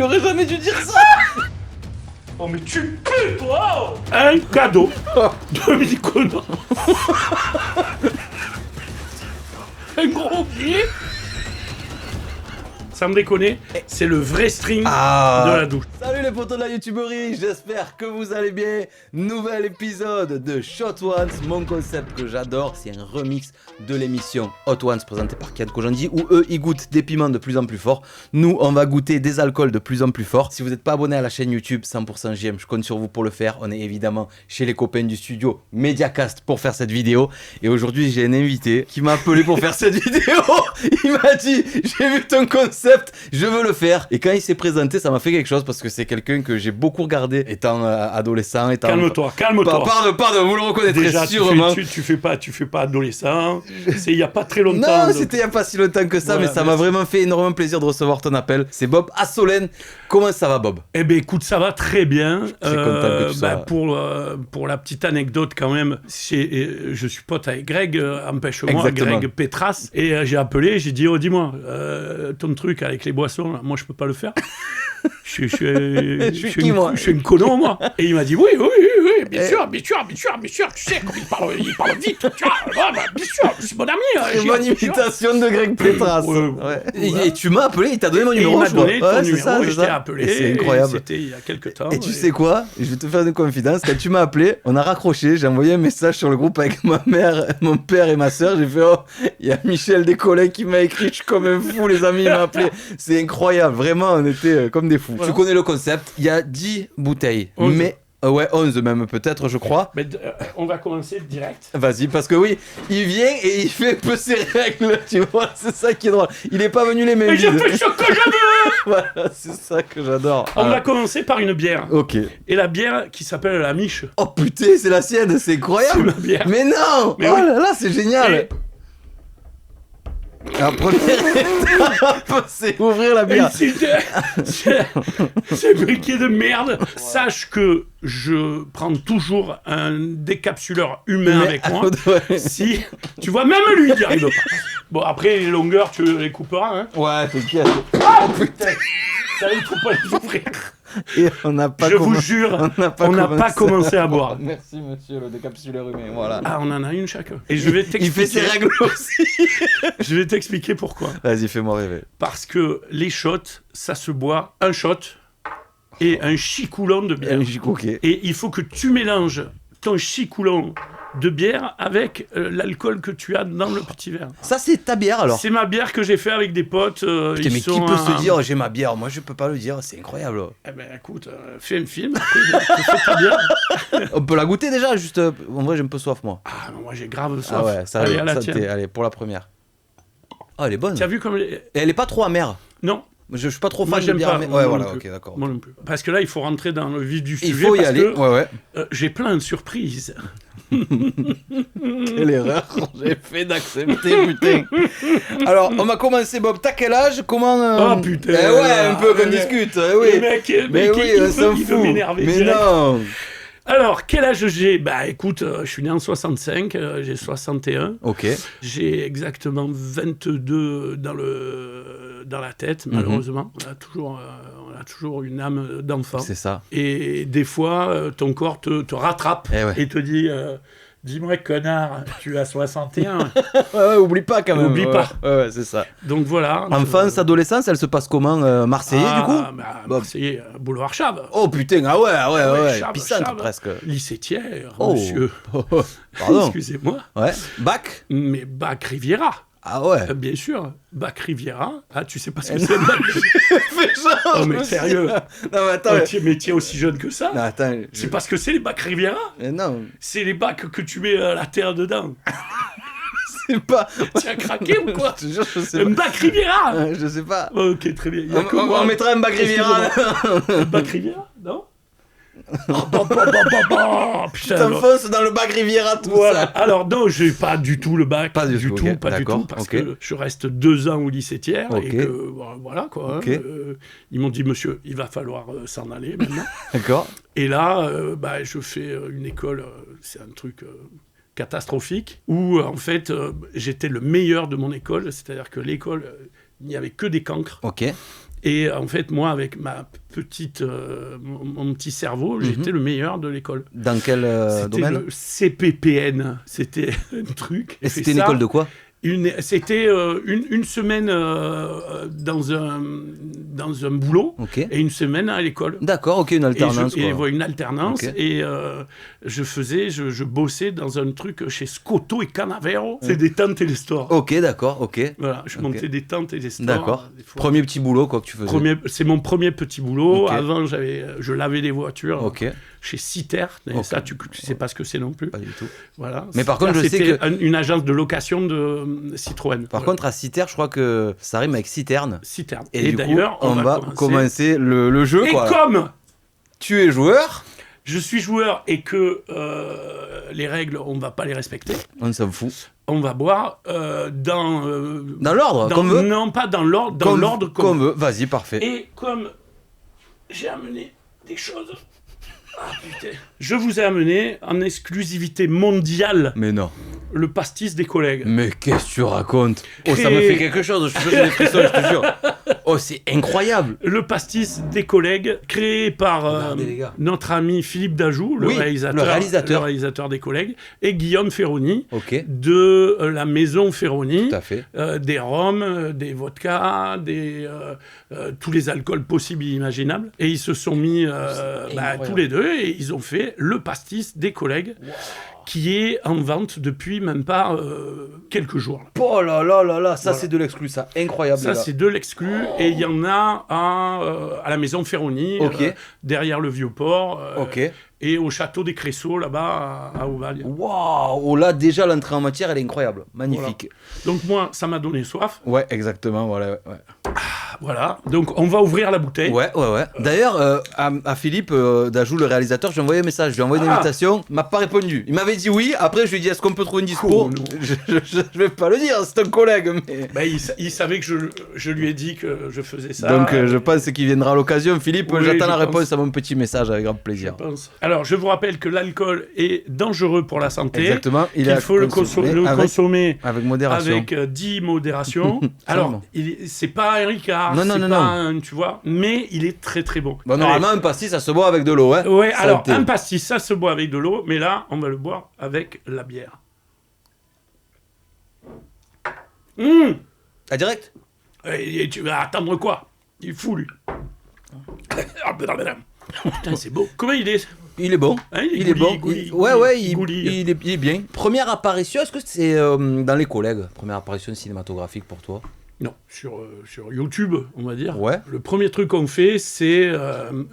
lui aurais jamais dû dire ça. Oh mais tu pues toi. Un cadeau de Mykonos. Un gros billet. Sans me déconner, c'est le vrai string de la douche. Salut les potos de la YouTuberie, j'espère que vous allez bien. Nouvel épisode de Shot Ones, mon concept que j'adore, c'est un remix de l'émission Hot Ones présentée par Kian Kojandi, où eux ils goûtent des piments de plus en plus forts. Nous on va goûter des alcools de plus en plus forts. Si vous n'êtes pas abonné à la chaîne YouTube 100% JM, je compte sur vous pour le faire. On est évidemment chez les copains du studio Mediacast pour faire cette vidéo. Et aujourd'hui j'ai un invité qui m'a appelé pour faire cette vidéo. Il m'a dit, j'ai vu ton concept, je veux le faire. Et quand il s'est présenté, ça m'a fait quelque chose parce que c'est quelqu'un que j'ai beaucoup regardé étant adolescent. Calme-toi. Pardon, vous le reconnaîtrez Déjà, sûrement. Tu fais pas adolescent. C'est il y a pas très longtemps. Non, c'était il y a pas si longtemps que ça, Voilà, mais ça m'a vraiment fait énormément plaisir de recevoir ton appel. C'est Bob Assolène. Comment ça va, Bob? Eh ben écoute, ça va très bien. Très content que tu sois. Pour la petite anecdote quand même, je suis pote avec Greg, empêche-moi, Exactement. Greg Petras, et j'ai appelé, j'ai dit oh dis-moi, ton truc avec les boissons, là, moi je peux pas le faire. Je suis un connon, moi. Et il m'a dit oui, bien sûr, tu sais, comme il parle vite, tu vois, bien sûr, je suis mon ami. Une bonne imitation de Greg Petras. Ouais. Et tu m'as appelé, il t'a donné mon Et numéro. il m'a je crois. donné ton Ouais, numéro, et je ça. t'ai appelé. Et c'est et incroyable. C'était il y a quelques temps. Et tu sais quoi? Je vais te faire une confidence. Quand tu m'as appelé, on a raccroché. J'ai envoyé un message sur le groupe avec ma mère, mon père et ma soeur. J'ai fait, oh, il y a Michel Descollets qui m'a écrit. Je suis comme un fou, les amis. Il m'a appelé. C'est incroyable. Vraiment, on était comme des fous. Voilà. Tu connais le concept. Il y a 10 bouteilles. 11. Mais. Ouais, 11 même, peut-être, je crois. Mais on va commencer direct. Vas-y, parce que oui, il vient et il fait peu ses règles, tu vois, c'est ça qui est drôle. Il est pas venu les mains Et je vides. fais ce que je veux. Voilà, c'est ça que j'adore. On va commencer par une bière. Ok. Et la bière qui s'appelle la Mich. Oh putain, c'est la sienne, c'est incroyable. C'est ma bière. Mais non. Mais oh oui. là là, c'est génial. Et- La première étape, c'est ouvrir la Et bière. c'est briquet de merde. Sache que je prends toujours un décapsuleur humain avec moi. Ouais. Si, tu vois, même lui, il n'y arrive pas. Bon, après, les longueurs, tu les couperas. Hein. Ouais, t'inquiète. Ah, putain. Ça, il faut pas les ouvrir. Et on n'a pas Je vous jure, on n'a pas commencé à boire. Merci monsieur le décapsuleur humain, voilà. Ah, on en a une chacun. Et je vais Il fait ses t'expliquer. règles aussi. Je vais t'expliquer pourquoi. Vas-y, fais-moi rêver. Parce que les shots, ça se boit un shot et un chicoulon de bière. Ok. Et il faut que tu mélanges ton chicoulon de bière avec l'alcool que tu as dans le petit verre. Ça, c'est ta bière alors. C'est ma bière que j'ai fait avec des potes. Putain, ils mais qui sont peut se dire j'ai ma bière? Moi je peux pas le dire, c'est incroyable. Eh ben écoute, fais un film, après tu fais ta bière. On peut la goûter déjà, juste. En vrai, j'ai un peu soif moi. Ah non, moi j'ai grave soif. Ah ouais, ça, Allez, à la ça, tienne. allez, pour la première. Oh, elle est bonne. Tu as vu comme... Et elle est pas trop amère. Non, Je suis pas trop moi fan de j'aime bière pas. amère. Moi Ouais, non voilà, plus. ok, d'accord. Moi non plus. Parce que là, il faut rentrer dans le vif du Il sujet. faut y parce aller. que, Ouais. j'ai plein de surprises. Quelle erreur j'ai fait d'accepter, putain. Alors, on va commencer, Bob. T'as quel âge? Comment. Oh, putain. Eh ouais, un peu qu'on Le mec- discute. Le Oui. mec, Mais oui, il on veut- s'en il veut fout. m'énerver Mais direct. non. Alors, quel âge j'ai? Bah écoute, je suis né en 65, j'ai 61. Ok. J'ai exactement 22 dans la tête, malheureusement. On a toujours une âme d'enfant. C'est ça. Et des fois, ton corps te rattrape Eh ouais. et te dit dis-moi, connard, tu as 61. Ouais, oublie pas quand même. Oublie Ouais, pas. Ouais, c'est ça. Donc voilà. Enfance, adolescence, elle se passe comment? Marseillais du coup? Bah, Bob. Marseillais, boulevard Chave. Oh putain, ah ouais, Chave, pissante Chave. presque. Lycée Thiers, Oh. monsieur. Pardon. Excusez-moi. Ouais. Bac? Mais Bac Riviera. Ah ouais. Bien sûr, Bac Riviera. Ah, tu sais pas ce que c'est, Bac Fais genre. Oh, mais sérieux. Non, mais attends. Mais tu es aussi jeune que ça. Non, attends. C'est parce que c'est les Bac Riviera. Non, C'est les bacs que tu mets la terre dedans. c'est pas. Tu as craqué ou quoi? Je te jure, je sais Un Bac Riviera. pas. Je sais pas. Ok, très bien. Il y a que moi. On mettra un bac Riviera. Un Bac Riviera, non? Putain, alors. T'enfonces dans le bac Riviera tout Voilà. ça. Alors non, j'ai pas du tout le bac, Pas du tout, ok. pas du D'accord, tout, parce ok. que je reste 2 ans au lycée Thiers Ok. et que voilà quoi. Ok. Ils m'ont dit monsieur, il va falloir s'en aller maintenant. D'accord. Et là, je fais une école, c'est un truc catastrophique où en fait j'étais le meilleur de mon école, c'est-à-dire que l'école, il n'y avait que des cancres. Ok. Et en fait, moi, avec mon petit cerveau, j'étais le meilleur de l'école. Dans quel domaine ? C'était le CPPN. C'était un truc. Et c'était une école de quoi ? C'était une semaine dans un boulot et une semaine à l'école. D'accord, ok, une alternance. Une alternance. Okay. Et je bossais dans un truc chez Scotto et Canavero. C'est des tentes et des stores. Ok, d'accord, ok. Voilà, je montais des tentes et des stores. D'accord. Premier petit boulot, quoi, que tu faisais. C'est mon premier petit boulot. Okay. Avant, je lavais des voitures. Ok. Chez Citer, okay. Ça tu sais pas ce que c'est non plus. Pas du tout. Voilà. Mais par contre, je sais que une agence de location de Citroën. Par contre, à Citer, je crois que ça rime avec citerne. Citerne. Et d'ailleurs, on va commencer le jeu. Et quoi. Comme tu es joueur, je suis joueur et que les règles, on ne va pas les respecter. On s'en fout. On va boire dans l'ordre, comme veut. Non, pas dans l'ordre, dans l'ordre comme veut. Vas-y, parfait. Et comme j'ai amené des choses. Ah putain. Je vous ai amené en exclusivité mondiale. Mais non. Le pastis des collègues. Mais qu'est-ce que tu racontes ? Oh, ça me fait quelque chose. Je fais des frissons, je te jure. Oh, c'est incroyable. Le pastis des collègues, créé par notre ami Philippe Dajoux, le réalisateur des collègues, et Guillaume Ferroni, de la maison Ferroni. Tout à fait. Des rhums, des vodkas, tous les alcools possibles et imaginables. Et ils se sont mis tous les deux et ils ont fait le pastis des collègues. Wow. Qui est en vente depuis même pas quelques jours. Oh là là là là, ça voilà. C'est de l'exclu, ça, incroyable. Ça c'est de l'exclu, et il y en a à la maison Ferroni, derrière le Vieux-Port, et au château des Cressaux, là-bas, à Ovalie. Waouh, là déjà l'entrée en matière, elle est incroyable, magnifique. Voilà. Donc moi, ça m'a donné soif. Ouais, exactement, voilà. Ouais. Voilà, donc on va ouvrir la bouteille. Ouais. D'ailleurs, à Philippe Dajoux, le réalisateur, je lui ai envoyé un message, je lui ai envoyé une invitation, il m'a pas répondu. Il m'avait dit oui, après je lui ai dit est-ce qu'on peut trouver une dispo ? Je vais pas le dire, c'est un collègue. Mais... Bah, il savait que je lui ai dit que je faisais ça. Donc je pense qu'il viendra à l'occasion. Philippe, j'attends la réponse à mon petit message avec grand plaisir. Alors je vous rappelle que l'alcool est dangereux pour la santé. Exactement. Il faut le consommer avec modération. Avec 10 modérations. Alors, c'est pas un Ricard. Non. Tu vois, mais il est très très bon. Bon, normalement, un pastis, ça se boit avec de l'eau. Hein. Ouais, alors un pastis, ça se boit avec de l'eau, mais là, on va le boire avec la bière. À direct ? Et tu vas attendre quoi ? Il est fou, lui. Putain, c'est beau. Comment il est ? Il est bon. Hein, il est bon. Il est bien. Première apparition, est-ce que c'est dans les collègues ? Première apparition cinématographique pour toi ? Non, sur YouTube, on va dire. Ouais. Le premier truc qu'on fait, c'est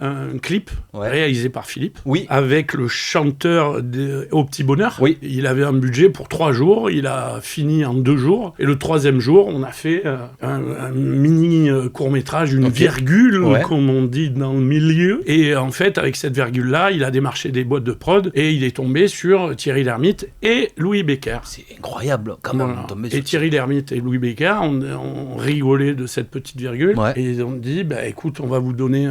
un clip réalisé par Philippe, avec le chanteur Au Petit Bonheur. Oui. Il avait un budget pour 3 jours, il a fini en 2 jours, et le 3e jour, on a fait un mini court-métrage, une virgule, comme on dit dans le milieu. Et en fait, avec cette virgule-là, il a démarché des boîtes de prod, et il est tombé sur Thierry Lhermitte et Louis Becker. C'est incroyable, quand même. Voilà. Et Thierry Lhermitte et Louis Becker, on rigolait de cette petite virgule, et ils ont dit écoute, on va vous donner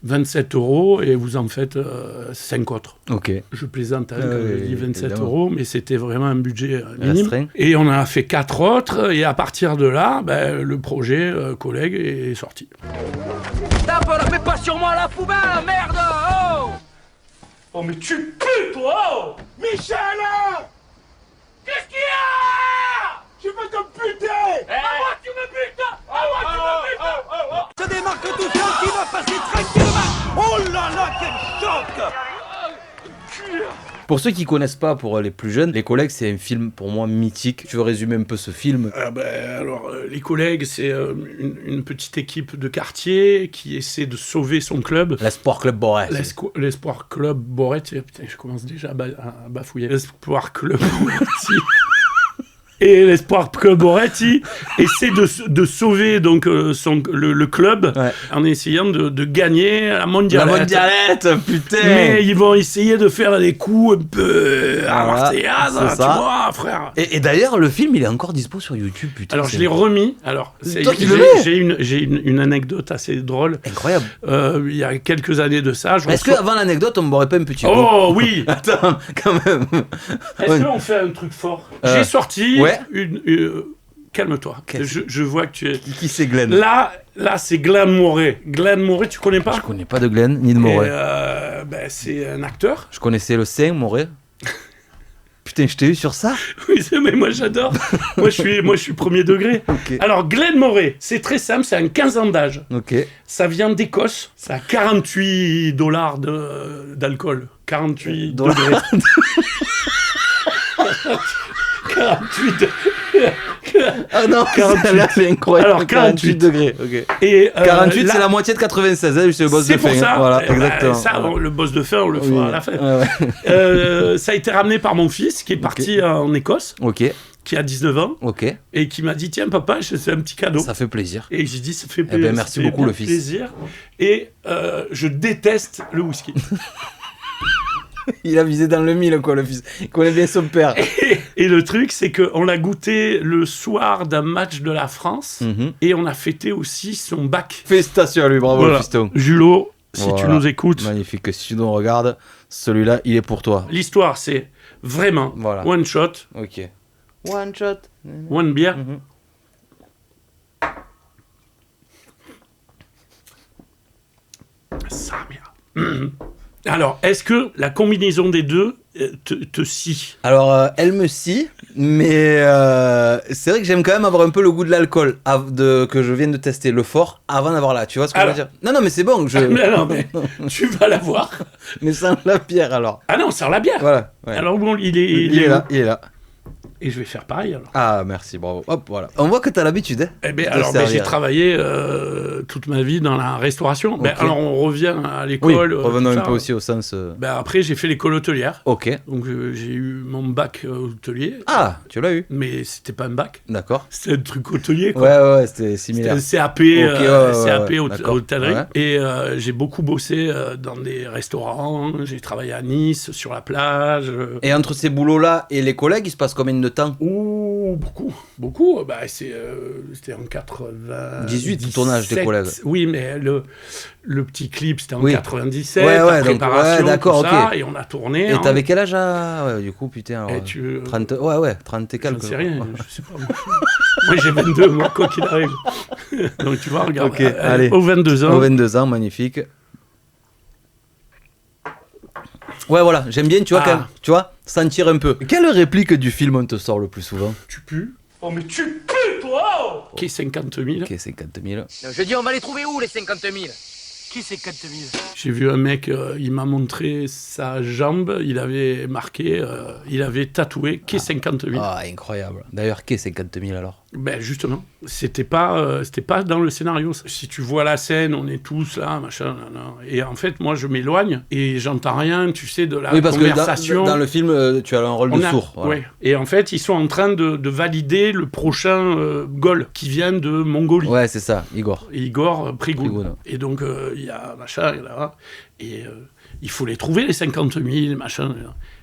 27 € et vous en faites 5 autres. Je plaisante quand je dis 27 €, mais c'était vraiment un budget minime. Et on a fait 4 autres, et à partir de là, le projet collègue est sorti. Tape, la fais pas sur moi, la poubelle, merde. Oh mais tu pues, toi. Oh Michel, qu'est-ce qu'il y a? Je veux te buter! À moi tu me butes! À moi tu me butes! Je démarque tout ça qui va passer tranquillement! Oh là là, quel choc! Pour ceux qui connaissent pas, pour les plus jeunes, Les Collègues, c'est un film pour moi mythique. Tu veux résumer un peu ce film ? Les Collègues, c'est une petite équipe de quartier qui essaie de sauver son club. L'Espoir Club Boret. L'Espoir Club Boret. Putain, je commence déjà à bafouiller. L'Espoir Club Boret. Et l'Espoir Club Boretti essaie de sauver donc le club en essayant de gagner la mondialette. La mondialette, putain. Mais ils vont essayer de faire des coups un peu à Marseillaise, tu vois, frère. Et d'ailleurs, le film, il est encore dispo sur YouTube, putain. Alors, je l'ai remis. Alors, j'ai une anecdote assez drôle. Incroyable. Il y a quelques années de ça. Est-ce qu'avant l'anecdote, on ne boirait pas un petit coup ? Oh, oui. Attends, quand même. Est-ce qu'on fait un truc fort ? J'ai sorti calme-toi. Je vois que tu es... Qui c'est Glenn? Là, c'est Glenn Moret. Glenn Moret, tu connais pas? Je connais pas de Glenn ni de Moret. C'est un acteur. Je connaissais le Saint, Moret. Putain, je t'ai eu sur ça? Oui, mais moi j'adore. moi je suis premier degré. Okay. Alors Glenn Moret, c'est très simple, c'est un 15 ans d'âge. Ok. Ça vient d'Écosse. Ça a $48 d'alcool. 48 degrés. 48 Ah non, 48. là c'est incroyable. Alors 48 degrés. Ok. Et 48, là, c'est la moitié de 96, hein, c'est le boss de fin. C'est pour ça. Voilà, exactement. Ça, voilà. le boss de fin, on le fera à la fin. Ouais. Ça a été ramené par mon fils qui est parti en Écosse, Ok. qui a 19 ans, Ok. et qui m'a dit tiens papa, je te fais un petit cadeau. Ça fait plaisir. Et j'ai dit ça fait Eh plaisir. ben, merci beaucoup, le fils. Plaisir. Et je déteste le whisky. Il a visé dans le mille, quoi, le fils. Il connaît bien son père. Et le truc, c'est qu'on l'a goûté le soir d'un match de la France, et on a fêté aussi son bac. Félicitations à lui, bravo le fiston. Julo, si tu Voilà. nous écoutes. Magnifique. Si tu nous regardes, celui-là, il est pour toi. L'histoire, c'est vraiment Voilà. one shot, Ok. One shot. one beer. Ça, merde. Alors, est-ce que la combinaison des deux te scie? Alors, elle me scie, mais c'est vrai que j'aime quand même avoir un peu le goût de l'alcool que je viens de tester, le fort, avant d'avoir là. Tu vois ce que je veux dire? Non, mais c'est bon. Non, mais tu vas l'avoir. Mais sans la bière, alors. Ah non, sans la bière. Voilà. Ouais. Alors bon, il est là, il est là. Et je vais faire pareil alors. Ah, merci, bravo. Hop, voilà. On voit que t'as l'habitude, hein. Eh ben, de alors, servir. j'ai travaillé toute ma vie dans la restauration. Ok. Ben, alors, on revient à Oui, l'école. revenons tout un ça. peu aussi au sens... Ben, après, j'ai fait l'école hôtelière. Ok. Donc, j'ai eu mon bac hôtelier. Ah, tu l'as eu. Mais c'était pas un bac. D'accord. C'était un truc hôtelier, quoi. Ouais, c'était similaire. C'était un CAP, CAP d'accord. hôtellerie. Ouais. Et j'ai beaucoup bossé dans des restaurants. J'ai travaillé à Nice, sur la plage. Et entre ces boulots-là et les collègues, il se passe combien de temps? Ouh, beaucoup. Bah, c'était en 98. le tournage des collègues. Oui, mais le petit clip, c'était en Oui. 97. Ouais, la donc, préparation, d'accord, tout ça, ok. et on a tourné. Et t'avais quel âge à... Ouais, du coup, putain, alors... Et tu... 30... Ouais, 30 et Je ne quelques. sais rien, je sais pas. Moi, j'ai 22, moi, quoi qu'il arrive. Donc, tu vois, regarde. Ok, allez. Aux 22 ans. Aux 22 ans, magnifique. Ouais, voilà, j'aime bien, tu vois, quand même, tu vois, sentir un peu. Quelle réplique du film on te sort le plus souvent? Tu pues. Oh mais tu pues toi! Qui est 50 000. Ok, 50 000. Je dis, on va les trouver où les 50 000? Qui c'est 50 000? J'ai vu un mec, il m'a montré sa jambe, il avait marqué, il avait tatoué Quai 50 000. Ah, incroyable. D'ailleurs, qu'est 50 000 alors? Ben justement, c'était pas dans le scénario. Si tu vois la scène, on est tous là, machin, et en fait, moi, je m'éloigne et j'entends rien, tu sais, de la Oui, parce conversation. que dans le film, tu as un rôle de sourd. Voilà. Ouais. Et en fait, ils sont en train de valider le prochain goal qui vient de Mongolie. Ouais, c'est ça, Igor. Igor Prigoun. Prigoun. Et donc, il y a machin, là, et il faut les trouver, les 50 000, machin.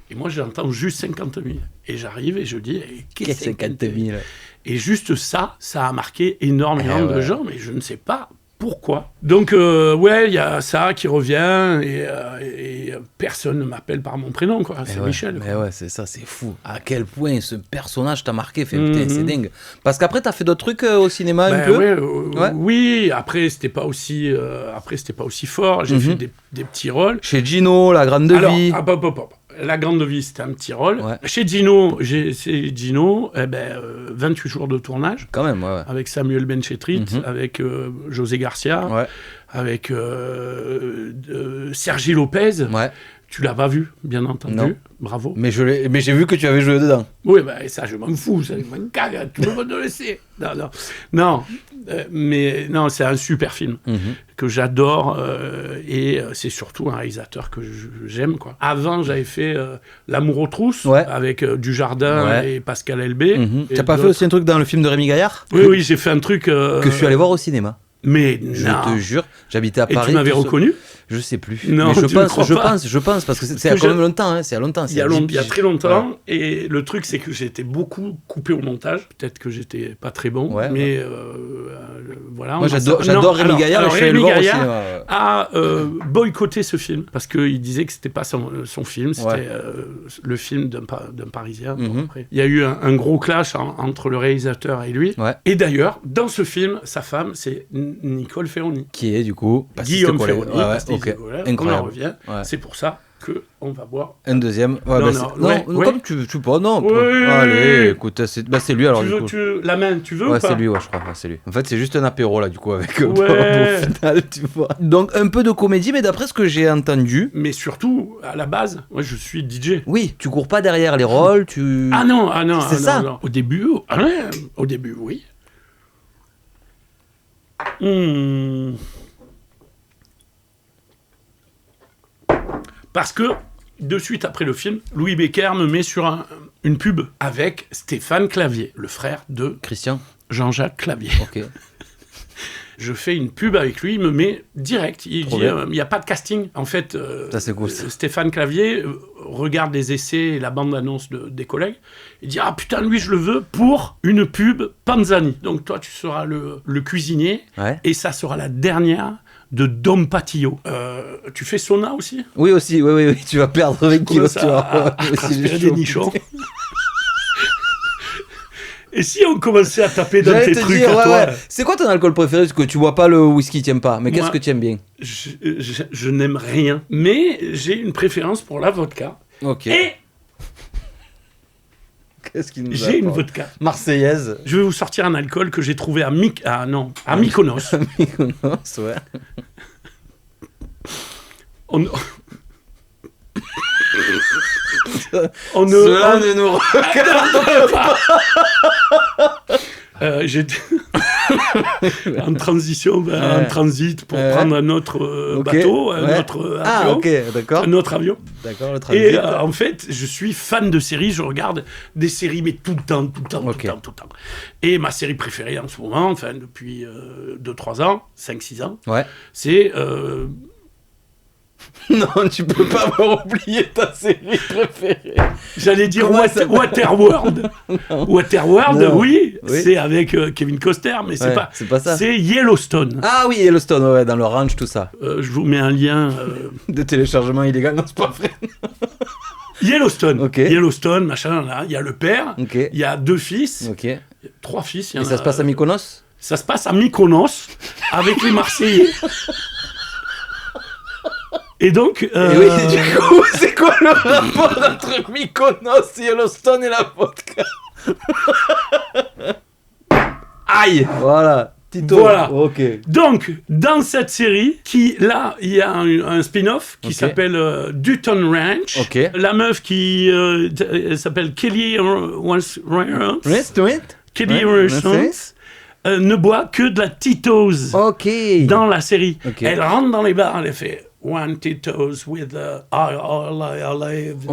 Et moi, j'entends juste 50 000. Et j'arrive et je dis, qu'est-ce que 50 000? Et juste ça a marqué énormément de ouais. gens, mais je ne sais pas pourquoi. Donc, ouais, il y a ça qui revient, et personne ne m'appelle par mon prénom, quoi. C'est ouais, Michel. Mais ouais, c'est ça, c'est fou. À quel point ce personnage t'a marqué, putain, c'est dingue. Parce qu'après, t'as fait d'autres trucs au cinéma un peu. Ouais, oui, après, c'était pas aussi fort. J'ai fait des petits rôles. Chez Gino, La Grande Vie. Hop. La Grande Vie, c'était un petit rôle. Ouais. Chez Gino, 28 jours de tournage. Quand même, ouais. Avec Samuel Benchetrit, avec José Garcia, Ouais. avec Sergi Lopez. Ouais. Tu l'as pas vu, bien entendu. Non. Bravo. Mais j'ai vu que tu avais joué dedans. Oui, bah, ça, je m'en fous. Ça, je m'en cague. Tout le monde le sait. Non. Mais non, c'est un super film que j'adore. Et c'est surtout un réalisateur que j'aime, quoi. Avant, j'avais fait L'amour aux trousses avec Dujardin et Pascal Elbé. T'as pas fait aussi un truc dans le film de Rémi Gaillard? Oui, j'ai fait un truc... Que je suis allé voir au cinéma. Mais Je non. te jure, j'habitais à Et Paris. tu m'avais reconnu? Je sais plus. Non, mais tu ne crois pas. je pense, parce que c'est il y a quand même longtemps, hein, c'est il y a longtemps. Il y a très longtemps, et le truc, c'est que j'ai été beaucoup coupé au montage. Peut-être que j'étais pas très bon, mais voilà. Moi, j'adore Rémi Gaillard, et je suis allé le voir aussi. A boycotté ce film, parce qu'il disait que c'était pas son film, c'était le film d'un Parisien. Bon, après, il y a eu un gros clash entre le réalisateur et lui. Ouais. Et d'ailleurs, dans ce film, sa femme, c'est Nicole Ferroni. Qui est, du coup, Guillaume Ferroni. Incroyable. On en revient. Ouais. C'est pour ça qu'on va boire un deuxième. Comme tu peux. Non. Allez, écoute, c'est lui alors. La main, tu veux ou pas? C'est lui, je crois. C'est lui. En fait, c'est juste un apéro là, du coup, avec au final, tu vois. Donc, un peu de comédie, mais d'après ce que j'ai entendu. Mais surtout, à la base, moi, je suis DJ. Oui, tu cours pas derrière les rôles, tu. Ah non. C'est ça. Non. Au début, oui. Parce que, de suite après le film, Louis Becker me met sur une pub avec Stéphane Clavier, le frère de Christian Jean-Jacques Clavier. Ok. Je fais une pub avec lui, il me met direct. Il dit, il n'y a pas de casting. En fait, ça, c'est cool, Stéphane Clavier regarde les essais et la bande-annonce des collègues. Il dit, ah putain, lui, je le veux pour une pub Panzani. Donc toi, tu seras le cuisinier, et ça sera la dernière de Dom Patillo. Tu fais sauna aussi ? Oui, aussi. Oui. Tu vas perdre 20 kilos. Tu vas transpirer des nichons. Et si on commençait à taper dans tes trucs à toi C'est quoi ton alcool préféré ? Parce que tu bois pas le whisky, tu n'aimes pas. Mais qu'est-ce que tu aimes bien ? Je n'aime rien. Mais j'ai une préférence pour la vodka. Ok. Et qu'est-ce qu'il nous j'ai une vodka marseillaise. Je vais vous sortir un alcool que j'ai trouvé à Mykonos. Mykonos, ouais. Cela ne nous regarde pas. J'étais en transition, en transit pour prendre un autre bateau, un autre avion. D'accord. Un autre avion. D'accord, le transit. Et en fait, je suis fan de séries, je regarde des séries, mais tout le temps. Et ma série préférée en ce moment, enfin depuis 2-3 ans, 5-6 ans, c'est... Non, tu peux pas me oublier ta série préférée. J'allais dire Waterworld. Waterworld, oui, c'est avec Kevin Costner, mais c'est pas ça. C'est Yellowstone. Ah oui, Yellowstone, dans le ranch, tout ça. Je vous mets un lien de téléchargement illégal. Non, c'est pas vrai. Yellowstone. Yellowstone, machin, là. Il y a le père, il y a 2 fils, 3 fils. Et ça se passe à Mykonos ? Ça se passe à Mykonos avec les Marseillais. Et donc... Et oui, du coup, c'est quoi le rapport entre Mykonos, Yellowstone et la vodka ? Aïe ! Voilà. Tito. Voilà. Ok. Donc, dans cette série, là, il y a un spin-off qui s'appelle Dutton Ranch. La meuf qui s'appelle Kelly Kelly ne boit que de la Tito's dans la série. Elle rentre dans les bars, elle fait... One Tito's with olives.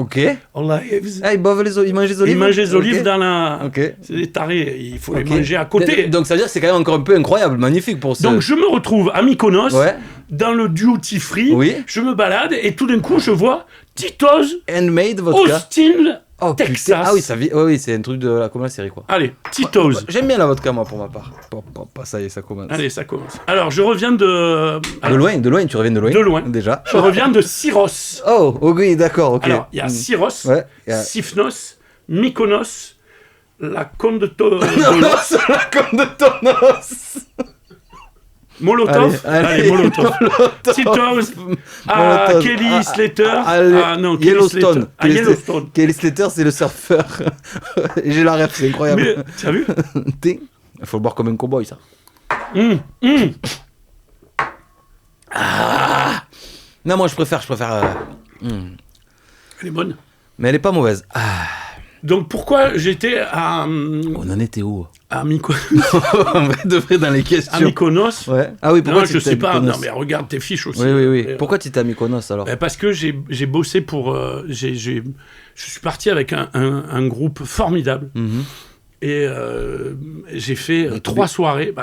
Olives. Ah, ils mangent les olives. Ils mangent les olives dans la... C'est des tarés, il faut les manger à côté. Donc ça veut dire que c'est quand même encore un peu incroyable, magnifique pour ça. Donc je me retrouve à Mykonos, dans le duty free, je me balade et tout d'un coup je vois Tito's Handmade vodka. Austin, Texas. Putain. Ah oui, c'est un truc de la série quoi. Allez, Tito's. J'aime bien la vodka moi pour ma part. Ça y est, ça commence. Allez, ça commence. Alors je reviens de... De loin, tu reviens de loin. De loin. Déjà. Je reviens de Syros. Oh, oui, d'accord, Alors, il y a Syros, Sifnos, Mykonos, la Conde de Tonos. La Conde de Tonos. Molotov. Allez, Molotov. Tito's, Kelly Slater. Yellowstone. Yellowstone. Kelly Slater, c'est le surfeur. J'ai la ref, c'est incroyable. Mais, tu as vu ? Il faut le boire comme un cowboy, ça. Non, moi, je préfère. Elle est bonne. Mais elle est pas mauvaise. Donc, pourquoi j'étais à... On en était où ? À Mykonos. De vrai dans les questions. À Mykonos. Ouais. Ah oui, pourquoi non, je sais pas. Non, mais regarde tes fiches aussi. Oui. Pourquoi tu étais à Mykonos alors ? Parce que j'ai bossé pour... je suis parti avec un groupe formidable. Et j'ai fait 3 soirées.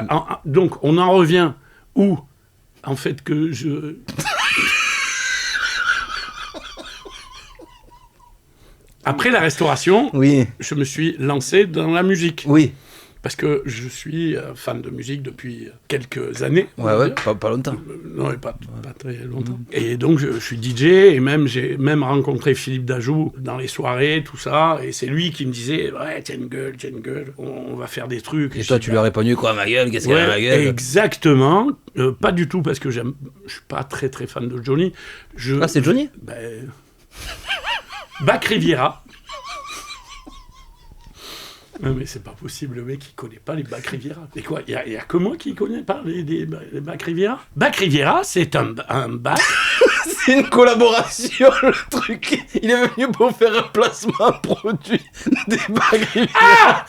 Donc, on en revient où, en fait, que je... Après la restauration, Oui, je me suis lancé dans la musique. oui. Parce que je suis fan de musique depuis quelques années. on Ouais, va ouais, dire. pas longtemps. Non, et pas très longtemps. Et donc, je suis DJ, et j'ai même rencontré Philippe Dajou dans les soirées, tout ça. Et c'est lui qui me disait, ouais, tiens une gueule, on va faire des trucs. Et toi, tu lui as répondu quoi, ma gueule? Qu'est-ce qu'elle a, ma Ouais, gueule? exactement. Pas du tout, parce que je suis pas très très fan de Johnny. Ah, c'est Johnny? Bac Riviera. Non, mais c'est pas possible, le mec, il connaît pas les Bac Riviera. Et quoi, il y a que moi qui connais pas les Bac Riviera? Bac Riviera, c'est un bac. C'est une collaboration, le truc. Il est venu pour faire un placement produit des bagues Riviera.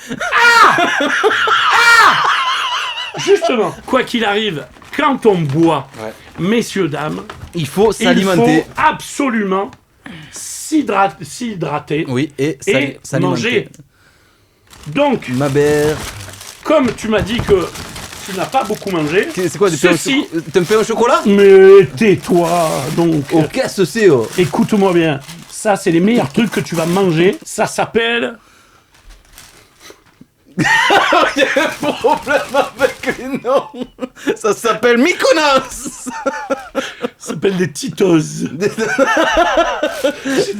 Justement, quoi qu'il arrive, quand on boit, Ouais. messieurs, dames, Il faut il s'alimenter. faut absolument s'hydrater Oui, et et s'alimenter. manger. Donc, Ma mère. comme tu m'as dit que tu n'as pas beaucoup mangé, C'est quoi, tu me fais un chocolat? mais tais-toi, donc. Oh, qu'est-ce que c'est, oh? Écoute-moi bien, ça c'est les meilleurs trucs que tu vas manger. Ça s'appelle... Il y a un problème avec les noms. Ça s'appelle Mykonos. Ça s'appelle des Titos. C'est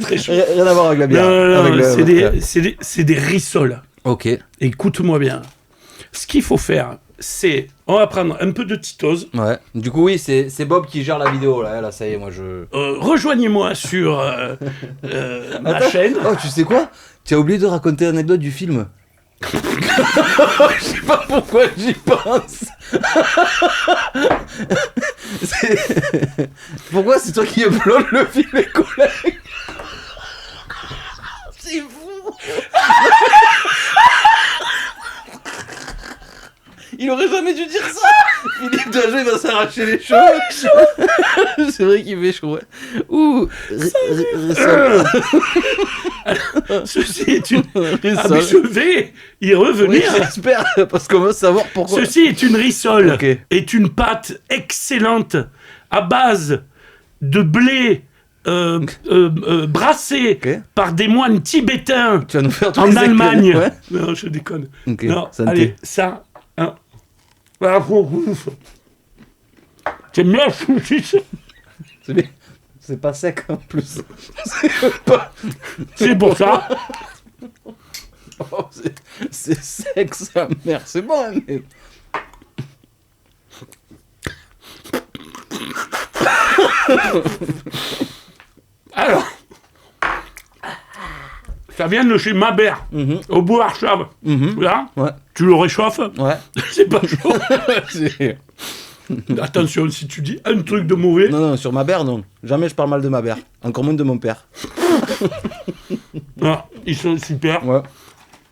très chaud. Rien à voir avec la bière. Non, Avec le- c'est des rissoles. Ok. Écoute-moi bien. Ce qu'il faut faire, c'est... On va prendre un peu de Titos. Ouais. Du coup, oui, c'est Bob qui gère la vidéo, là. Là, ça y est, moi, je... Rejoignez-moi sur ma Attends. chaîne. Oh, tu sais quoi? Tu as oublié de raconter l'anecdote du film. Je sais pas pourquoi j'y pense. Pourquoi c'est toi qui upload le film, les collègues? C'est fou. Il aurait jamais dû dire ça. Philippe Dajou, il va s'arracher les cheveux. C'est vrai qu'il fait chaud, ouais. Ouh. Ceci est une... Rissole. Ah, mais je vais y Oui, revenir. j'espère, parce qu'on veut savoir pourquoi. Ceci est une rissole. Ok. Est une pâte excellente à base de blé brassé Ok. par des moines tibétains Tu vas nous faire tous en les Allemagne. Ouais. Non, je déconne. Ok, Non, santé. allez, ça... Hein. Ah, ouf. J'aime bien le sushi. C'est pas sec en plus. C'est pour ça. Oh, c'est sec sa mère, c'est bon, hein, mais... Alors, ça vient de chez Mabert, au bout Archave. Là, Ouais. tu le réchauffes, Ouais. c'est pas chaud. C'est- Attention, si tu dis un truc de mauvais, Non, non, sur ma mère, non. Jamais je parle mal de ma mère. Encore moins de mon père. non, ils sont super. Ouais.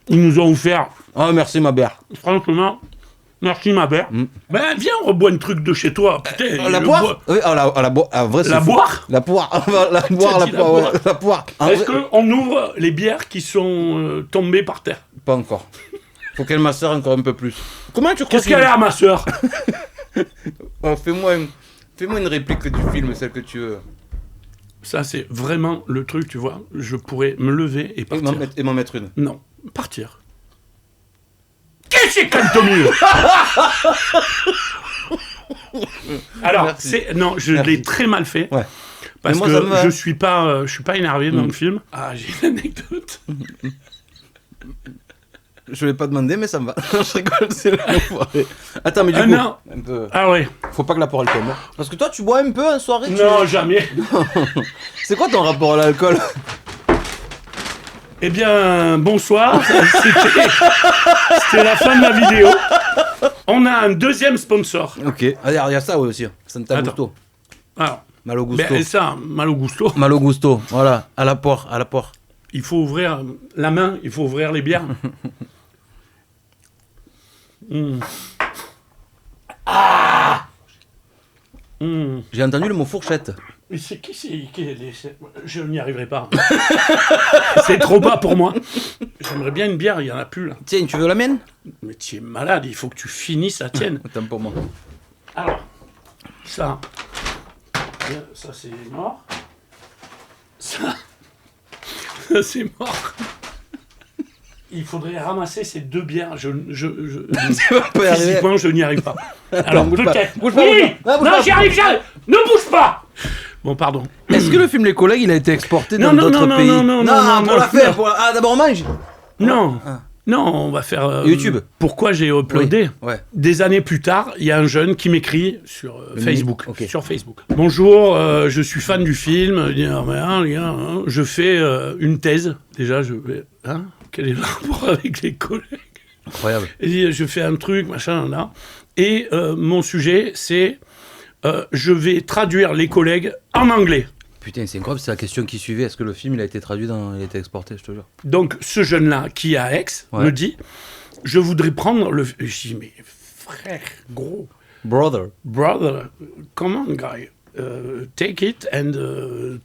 Ils nous ont offert, Oh, merci ma mère. franchement, merci Mabert. Ben, viens, on reboit un truc de chez toi. Putain, La le poire bois- Oui, la boire. En vrai, c'est La fou. boire La poire. La poire, la dit la poire, ouais. poire. La poire. En Est-ce vrai- qu'on ouvre les bières qui sont tombées par terre? Pas encore. Faut qu'elle macère encore un peu plus. Comment tu crois Qu'est-ce qu'elle a, ma soeur? Oh, fais-moi une réplique du film, celle que tu veux. Ça, c'est vraiment le truc, tu vois. Je pourrais me lever et partir. Et m'en mettre une. Non, partir. Qu'est-ce que c'est Tommy? Alors, Merci. non, je Merci. l'ai très mal fait. Ouais. Parce Mais moi, ça me que va. je suis pas énervé dans le film. Ah, j'ai une anecdote. Je vais pas demander, mais ça me va. Je rigole, c'est l'enfoiré. Attends, mais du coup, non. un peu... Ah ouais. faut pas que la poire elle tombe. Parce que toi, tu bois un peu en soirée. Non, jamais. C'est quoi ton rapport à l'alcool? Eh bien, bonsoir. C'était la fin de la vidéo. On a un deuxième sponsor. Ok. Ah, il y a ça aussi. Santa Attends. Gusto. Alors, Malo Gusto. ben, ça, Malo Gusto. Malo Gusto. Voilà. À la poire. À la poire. Il faut ouvrir la main, il faut ouvrir les bières. J'ai entendu le mot fourchette. Mais c'est je n'y arriverai pas. C'est trop bas pour moi. J'aimerais bien une bière, il n'y en a plus là. Tiens, tu veux la mienne? Mais tu es malade, il faut que tu finisses la tienne. Attends pour moi. Alors, ça c'est mort. Ça, C'est mort. Il faudrait ramasser ces 2 bières. Physiquement, je n'y arrive pas. Alors, bouge peut-être. pas, bouge pas, Oui. bouge pas. Non, j'y arrive. Ne bouge pas. Bon, pardon. Est-ce que le film Les Collègues, il a été exporté dans Non, d'autres pays? non, pour la faire. Ah, d'abord on mange. Non. Ah. Non, on va faire... YouTube. Pourquoi j'ai uploadé? Oui, ouais. Des années plus tard, il y a un jeune qui m'écrit sur Facebook. Ok. Sur Facebook. Bonjour, je suis fan du film. Il dit, ah, mais, hein, les gars, hein, je fais une thèse. Déjà, quel est le rapport avec les collègues? Incroyable. Il dit, je fais un truc, machin, là. Et mon sujet, c'est... je vais traduire les collègues en anglais. Putain, c'est incroyable, c'est la question qui suivait. Est-ce que le film il a été traduit il a été exporté, je te jure. Donc, ce jeune-là, qui est à Aix, me dit, je voudrais prendre le... Je dis, mais frère, gros... Brother, come on, guy. Take it and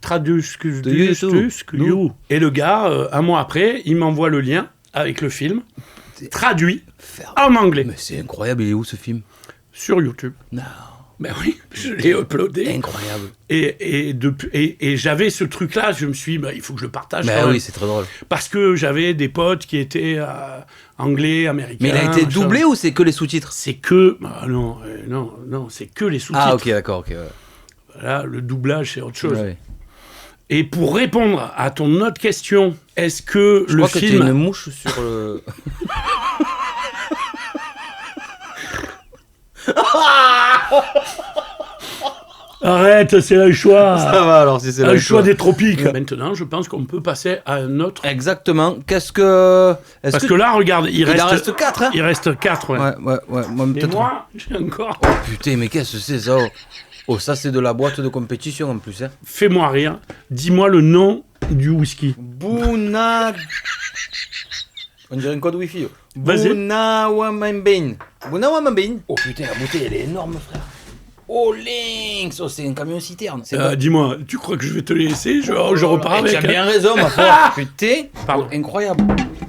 traduis ce que you. Et le gars, un mois après, il m'envoie le lien avec le film, traduit en anglais. mais c'est incroyable, il est où ce film? Sur YouTube. Non. Ben oui, je l'ai uploadé. Incroyable. Et j'avais ce truc-là, je me suis dit, il faut que je le partage. Mais oui, c'est très drôle. Parce que j'avais des potes qui étaient anglais, américains. Mais il a été doublé ou c'est que les sous-titres? C'est que... non, c'est que les sous-titres. Ah ok, d'accord, ok. Ouais. Voilà, le doublage, c'est autre chose. Ouais. Et pour répondre à ton autre question, est-ce que Je le crois que film... t'as une mouche sur le... Arrête, c'est un choix. Ça va alors si c'est un choix des tropiques. Maintenant, je pense qu'on peut passer à un autre. Exactement. Qu'est-ce que... Parce que là, regarde, il en reste 4, hein. Il reste 4, ouais. Ouais. Moi, Et peut-être... moi, j'ai encore... Oh putain, mais qu'est-ce que c'est ça? Oh, ça c'est de la boîte de compétition en plus, hein. Fais-moi rire. Dis-moi le nom du whisky. Bouna... On dirait un code wifi. Vas-y. Bounawamambin. Bounawamambin. Oh putain, la bouteille elle est énorme, frère. Oh Lynx. Oh, c'est un camion citerne. Dis-moi, tu crois que je vais te laisser? Je repars avec. Tu as bien raison, ma foi. Putain. Pardon. Incroyable.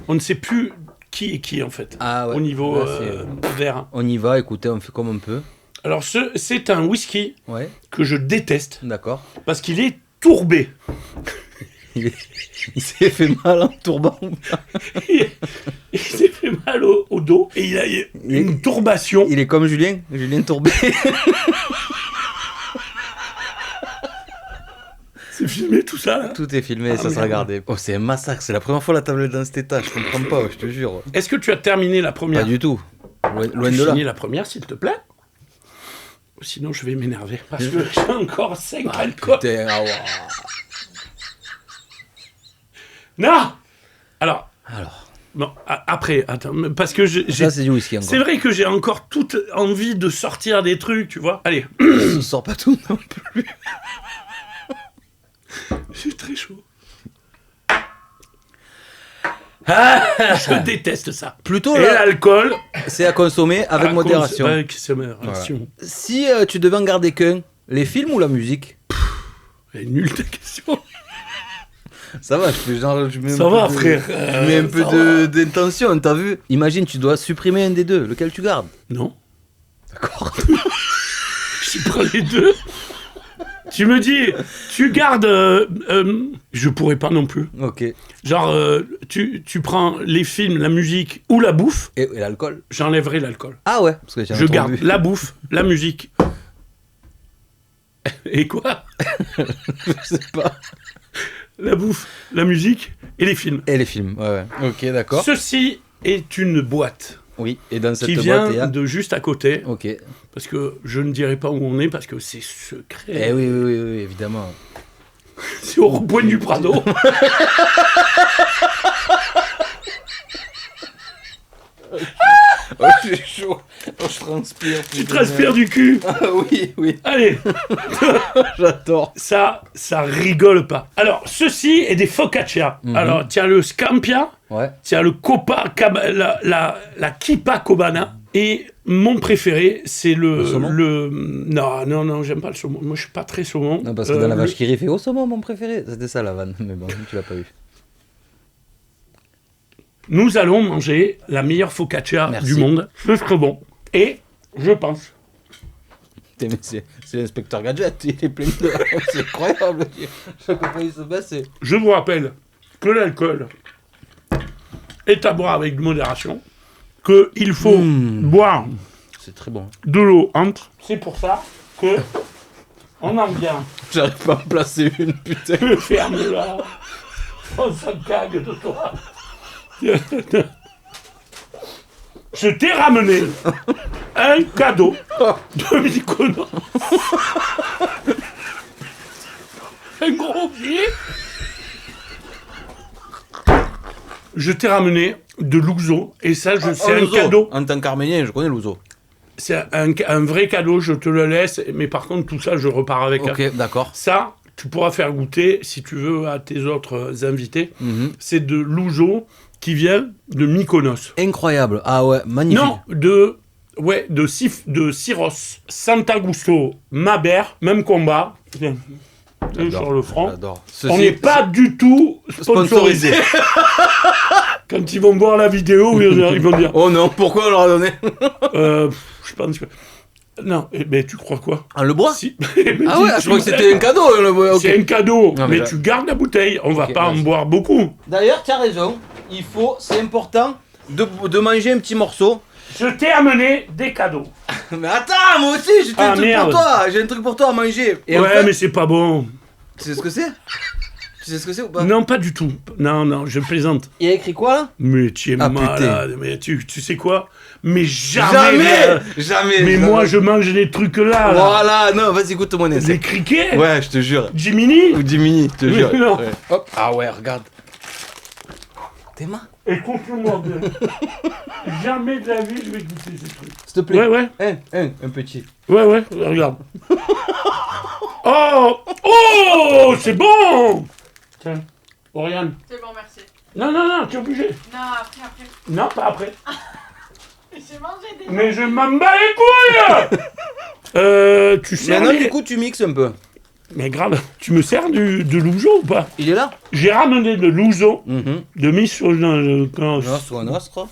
On ne sait plus qui est qui, en fait. Ah ouais. Au niveau Là, verre. On y va, écoutez, on fait comme on peut. Alors, c'est un whisky Ouais. que je déteste. D'accord. Parce qu'il est tourbé. Il s'est fait mal en tourbant. Il s'est fait mal au dos et il a une tourbation. Il est comme Julien Tourbé. C'est filmé tout ça là. Tout est filmé, ça sera gardé. Oh, c'est un massacre, c'est la première fois la table dans cet état, je comprends pas, je te jure. Est-ce que tu as terminé la première? Pas du tout. Loin Tu de là. finis la première, s'il te plaît. Sinon, je vais m'énerver parce que j'ai encore 5 alcools. Putain, ah ouais. Non. Alors. Alors. Bon, après, attends, parce que Ça, c'est du whisky encore. c'est vrai que j'ai encore toute envie de sortir des trucs, tu vois. Allez. Je sors pas tout non plus. C'est très chaud. Je déteste ça. Plutôt Et là, l'alcool. c'est à consommer avec modération. Avec modération. Si tu devais en garder qu'un, les films ou la musique? Elle est nulle ta question. Ça va, je mets Ça va, frère. Je mets un peu d'intention, t'as vu? Imagine, tu dois supprimer un des deux, lequel tu gardes? Non. D'accord. Je prends les deux. Tu me dis, tu gardes... je pourrais pas non plus. Ok. Genre, tu prends les films, la musique ou la bouffe, Et l'alcool? j'enlèverai l'alcool. Ah ouais, parce que Je garde la bouffe, la musique. Et quoi? Je sais pas. La bouffe, la musique et les films. Et les films, ouais. Ok, d'accord. Ceci est une boîte Oui, et dans cette qui boîte, vient il y a... de juste à côté, Ok. parce que je ne dirai pas où on est, parce que c'est secret. Eh oui, évidemment. C'est au rond-point du Prado. Oh, j'ai chaud. Oh, je transpire. Tu transpires du cul. Ah oui. Allez, J'adore. ça rigole pas. Alors, ceci est des focaccia. Alors, tiens le Scampia, Ouais. tiens le la Kippa Cobana, et mon préféré, c'est Le saumon Non, j'aime pas le saumon. Moi, je suis pas très saumon. Non, parce que dans la vache qui rit, fait au saumon, mon préféré. C'était ça la vanne, mais bon, tu l'as pas eu. Nous allons manger la meilleure focaccia Merci. du monde. C'est très bon. Et je pense. Putain, mais c'est l'inspecteur Gadget, il est plein de... C'est incroyable. Chaque fois il se bat, c'est... Je vous rappelle que l'alcool est à boire avec modération, qu'il faut boire C'est très bon. de l'eau entre. C'est pour ça que on en vient. J'arrive pas à me placer une, putain. Ferme-la. On s'en cague de toi. Je t'ai ramené un cadeau de Mykonos. Un gros billet. Je t'ai ramené de l'ouzo. Et ça, c'est un l'ouzo. cadeau. En tant qu'Arménien, je connais l'ouzo. C'est un vrai cadeau, je te le laisse. Mais par contre, tout ça, je repars avec. Ok, d'accord. Ça, tu pourras faire goûter, si tu veux, à tes autres invités. C'est de l'ouzo qui vient de Mykonos. Incroyable. Ah ouais, magnifique. Non, de Syros. Sant'Augusto, Maber, même combat. Tiens, sur le front. J'adore. On n'est pas du tout sponsorisé. Quand ils vont voir la vidéo, ils vont dire Oh non, pourquoi on leur a donné? je pense que... Non, mais tu crois quoi? Ah, le bois? Si. Ah ouais, je crois que c'était un cadeau. Le bois. C'est un cadeau, Non, mais tu gardes la bouteille. On va Ok, pas en vas-y. boire beaucoup. D'ailleurs, tu as raison. C'est important de manger un petit morceau. Je t'ai amené des cadeaux. Mais attends, moi aussi, j'ai un truc merde. pour toi. J'ai un truc pour toi à manger. Et en Ouais, fait, mais c'est pas bon. tu sais ce que c'est? Tu sais ce que c'est ou pas? Non, pas du tout. Non, je plaisante. Il y a écrit quoi là? Mais tu es Ah, malade. Mais tu sais quoi? Mais jamais. Jamais. Mais moi, je mange les trucs là. Voilà, non, vas-y, goûte mon essai. Les criquets. Ouais, je te jure. Jiminy. Ou Jiminy, je te Mais jure. non. Ouais. Hop. Ah ouais, regarde. Tes mains? Écoute-moi bien. Jamais de la vie, je vais goûter ces trucs. S'il te plaît. Ouais. Un petit. Ouais, regarde. Oh, c'est bon. Tiens, Oriane. C'est bon, merci. Non, tu es obligé. Non, après. Non, pas après. J'ai mangé des... Mais je m'en bats les couilles. Tu sers Maintenant, les- du coup, tu mixes un peu. Mais grave, tu me sers de l'ouzo ou pas? Il est là? J'ai ramené de l'ouzo, Mhm. de Mykonos. Nostre.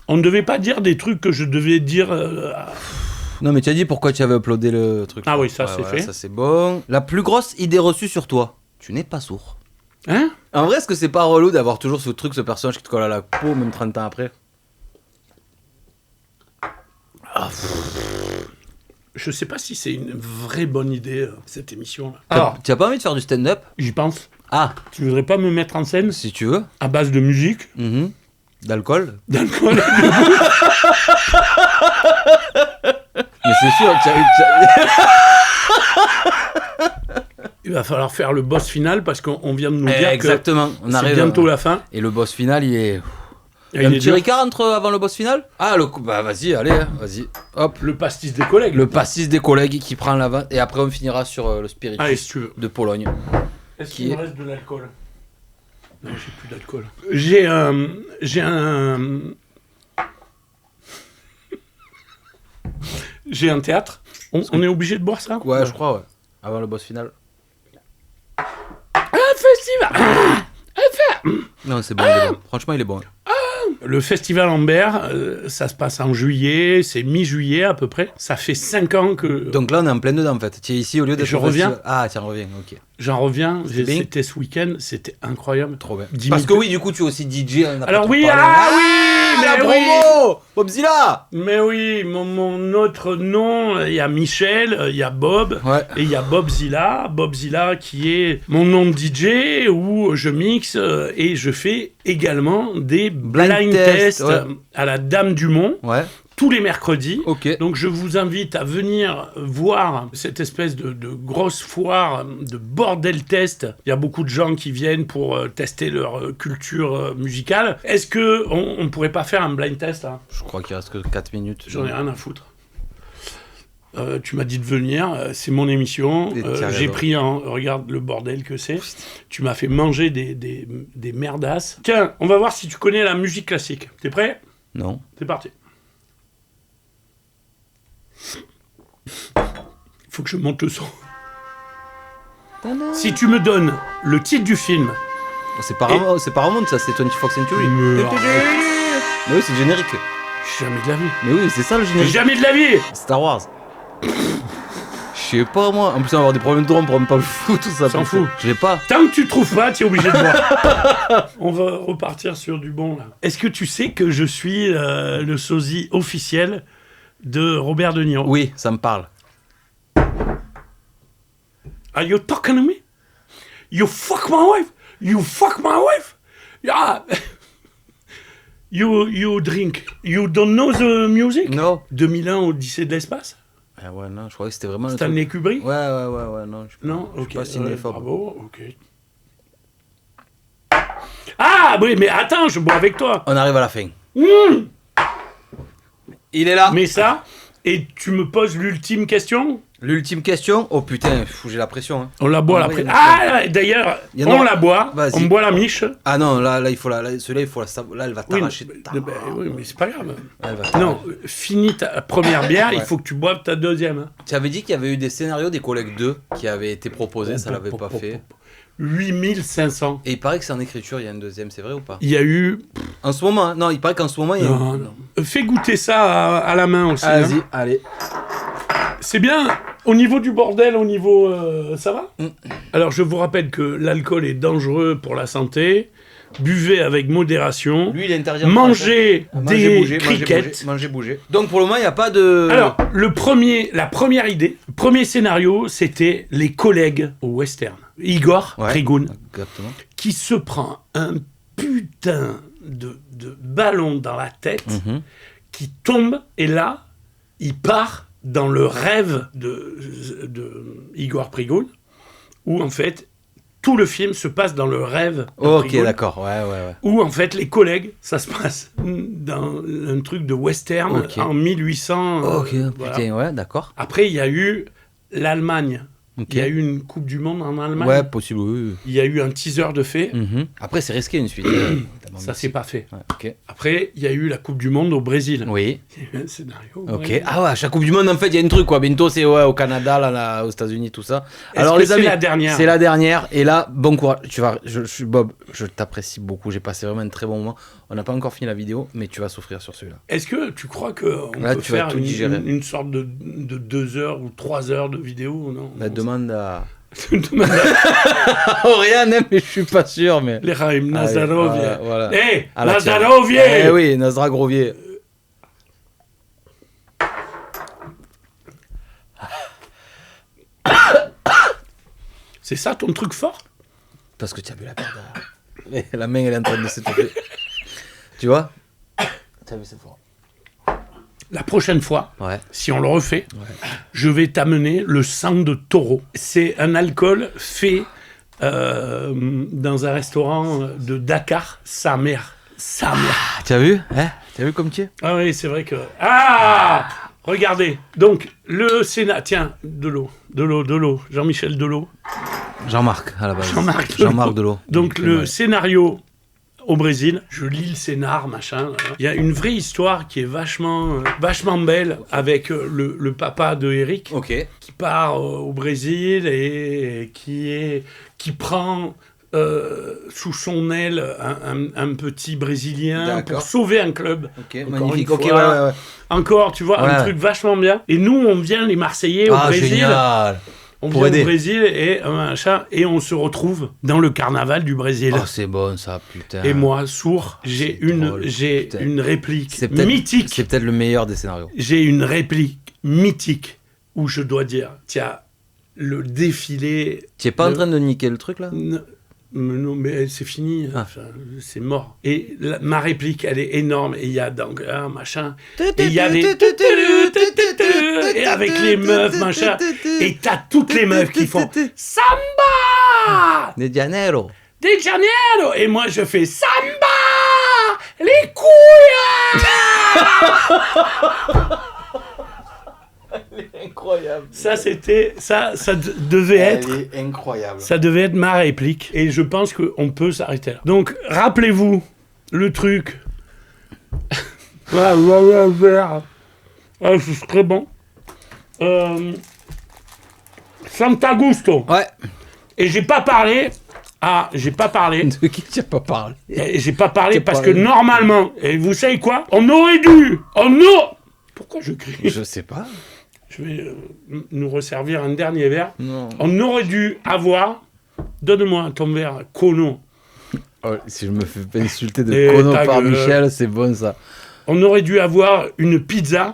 On ne devait pas dire des trucs que je devais dire... Non, mais tu as dit pourquoi tu avais uploadé le truc. Ah oui, ça, c'est voilà, fait. Ça c'est bon. La plus grosse idée reçue sur toi. Tu n'es pas sourd. Hein? En vrai, est-ce que c'est pas relou d'avoir toujours ce truc, ce personnage qui te colle à la peau, même 30 ans après? Je sais pas si c'est une vraie bonne idée, cette émission-là. Ah. Alors, Tu as pas envie de faire du stand-up? j'y pense. Ah, Tu voudrais pas me mettre en scène si tu veux. à base de musique, Mhm. D'alcool? d'alcool? Mais c'est sûr, Il va falloir faire le boss final parce qu'on vient de nous dire exactement. On que c'est arrive. bientôt la fin. Et le boss final, il est. Et Il y a il un est petit dur. Ricard avant le boss final? Ah, bah vas-y, allez, hein, vas-y. Hop. Le pastis des collègues. Le pastis des collègues qui prend l'avant. Et après, on finira sur le spiritus Allez, si tu veux. de Pologne. Est-ce Qui qu'il me est- reste de l'alcool? Non, j'ai plus d'alcool. J'ai un... J'ai un théâtre. On est obligé de boire ça? Ouais, je crois, ouais. Avant le boss final. Un festival. Non, c'est bon, il est bon. Franchement, il est bon. Le festival Ambert, ça se passe en juillet, c'est mi-juillet à peu près. Ça fait 5 ans que Donc là, on est en plein dedans, en fait. Tu es ici au lieu d'être Je au reviens. festival. Ah, tiens, reviens, ok. j'en reviens. C'était bien. C'était ce week-end, c'était incroyable. Trop bien. 10 Parce 000 que oui, du coup, tu es aussi DJ. on a pas Alors trop oui, parlé. mais la oui. promo Bobzilla. Mais oui, mon autre nom, il y a Michel, il y a Bob, Ouais. et il y a Bobzilla. Bobzilla qui est mon nom de DJ où je mixe et je fais également des blind tests ouais. à la Dame du Mont Ouais, tous les mercredis. ok. Donc je vous invite à venir voir cette espèce de grosse foire de bordel test. Il y a beaucoup de gens qui viennent pour tester leur culture musicale. Est-ce que on pourrait pas faire un blind test là? Je crois qu'il reste que 4 minutes. J'en ai rien à foutre. Tu m'as dit de venir, c'est mon émission. Et t'as J'ai raison. pris regarde le bordel que c'est. Tu m'as fait manger des merdasses. Tiens, on va voir si tu connais la musique classique. T'es prêt? Non. C'est parti. Faut que je monte le son. Si tu me donnes le titre du film. C'est Paramount, ça, c'est 24 Century. Mais Mais oui, c'est le générique. Jamais de la vie. Mais oui, c'est ça le générique. Jamais de la vie. Star Wars. Je sais pas moi. En plus, on va avoir des problèmes de drone pour même pas foutre tout ça. S'en fout. Je l'ai pas. Tant que tu trouves pas, tu es obligé de voir. On va repartir sur du bon, là. Est-ce que tu sais que je suis le sosie officiel de Robert De Niro? Oui, ça me parle. Are you talking to me? You fuck my wife? You fuck my wife? Yeah. You drink. You don't know the music? Non. 2001, Odyssée de l'espace? Ah ouais, non, je croyais que c'était vraiment le Stanley truc. Kubrick? Ouais, non. Non, je suis ok. pas cinéphobe. Bravo, ok. Ah, oui, mais attends, je bois avec toi. On arrive à la fin. Mmh. Il est là. Mais ça, et tu me poses l'ultime question? L'ultime question. Oh putain, j'ai la pression. Hein. On la boit Ah, après. oui, Ah, d'ailleurs, Il y en on a- la boit. Vas-y. On boit la miche. Ah non, là il faut celui-là, il faut là, elle va Oui, t'arracher. oui, mais c'est pas grave. Elle va t'arracher. Non, finis ta première bière, il Ouais. faut que tu boives ta deuxième. Hein. Tu avais dit qu'il y avait eu des scénarios des collègues 2 qui avaient été proposés, ça l'avait pas fait. 8500. Et il paraît que c'est en écriture, il y a une deuxième, c'est vrai ou pas? Il y a eu... En ce moment, hein. Non, il paraît qu'en ce moment, il y a Non, non. Fais goûter ça à la main aussi. Vas-y, hein. allez. C'est bien. Au niveau du bordel, au niveau... ça va? Alors, je vous rappelle que l'alcool est dangereux pour la santé. Buvez avec modération. Lui, il est interdit en Mangez France, hein. des Manger, crickets. Manger, bouger. Donc pour le moment, il n'y a pas de... Alors, la première idée, le premier scénario, c'était les collègues au western. Igor Ouais, Prigogine, exactement. qui se prend un putain de ballon dans la tête, Mhm. qui tombe, et là, il part dans le rêve de Igor Prigogine, où en fait, tout le film se passe dans le rêve de Ok, Prigogine, d'accord, ouais. où en fait, les collègues, ça se passe dans un truc de western Ok. en 1800. Ok, voilà. putain, ouais, d'accord. Après, il y a eu l'Allemagne. Ok. Il y a eu une Coupe du Monde en Allemagne. Ouais, possible, oui. Il y a eu un teaser de fait. Mhm. Après, c'est risqué une suite. Ça s'est pas fait. Ouais, ok. Après, il y a eu la Coupe du Monde au Brésil. Oui. Il y a eu un scénario. au Ok. Brésil. Ah ouais, à chaque Coupe du Monde, en fait, il y a un truc, quoi. Bientôt, c'est au Canada, là, aux États-Unis, tout ça. Est-ce Alors, que les c'est amis, la dernière? c'est la dernière. Et là, bon courage. Bob, je t'apprécie beaucoup. J'ai passé vraiment un très bon moment. On n'a pas encore fini la vidéo, mais tu vas souffrir sur celui-là. Est-ce que tu crois qu'on Là, peut tu vas faire tout digérer. une sorte de 2 heures ou 3 heures de vidéo? Non. La demande à... Demande Oriane, hein, mais je suis pas sûr, mais... Les Raïm Nazarovie. voilà. Hé, À la Nazarovie. Eh oui, Nazra Grovier. C'est ça ton truc fort? Parce que tu as vu la perte derrière. La main, elle est en train de s'étouffer. Tu vois? Tu as vu, c'est fort. La prochaine fois, Ouais. si on le refait, je vais t'amener le sang de taureau. C'est un alcool fait dans un restaurant de Dakar, sa mère. Sa mère. Tu as vu? Hein? Tu as vu comme tu es? Ah oui, c'est vrai que... Ah! Regardez. Donc, le Sénat... Tiens, de l'eau. Jean-Michel Delot. Jean-Marc, à la base. Jean-Marc Delot. Donc, le scénario au Brésil, je lis le scénar, machin. Il y a une vraie histoire qui est vachement belle avec le papa de Eric Ok. qui part au Brésil et qui prend sous son aile un petit Brésilien D'accord. pour sauver un club. Ok, Encore magnifique. une Ok, fois. ouais. Encore, tu vois, Ouais. un truc vachement bien. Et nous, on vient les Marseillais au Ah, Brésil. génial. On Pour vient aider. au Brésil et machin, et on se retrouve dans le carnaval du Brésil. Oh, c'est bon, ça, putain. Et moi, sourd, j'ai C'est drôle, putain. une réplique C'est peut-être mythique. C'est peut-être le meilleur des scénarios. J'ai une réplique mythique où je dois dire, tiens, le défilé... Tu es pas en train de niquer le truc, là? Non, mais c'est fini, Ah. enfin, c'est mort. Et ma réplique, elle est énorme, et il y a donc un machin, et il y a des... Et avec les meufs, machin, et t'as toutes les meufs qui font Samba De Janeiro. de Janeiro, et moi je fais Samba les couilles. Incroyable. Ça devait être... Elle est incroyable. Ça devait être ma réplique. Et je pense qu'on peut s'arrêter là. Donc, rappelez-vous le truc. Ah, c'est très bon. Santagusto. Ouais. Et j'ai pas parlé. De qui tu n'as pas parlé? Et j'ai pas parlé T'es parce pas- que normalement, et vous savez quoi? On aurait Pourquoi je crie? Je sais pas. Je vais nous resservir un dernier verre. Non. On aurait dû avoir... Donne-moi ton verre, Kono. Oh, si je me fais pas insulter de Et Kono ta par gueule. Michel, c'est bon ça. On aurait dû avoir une pizza.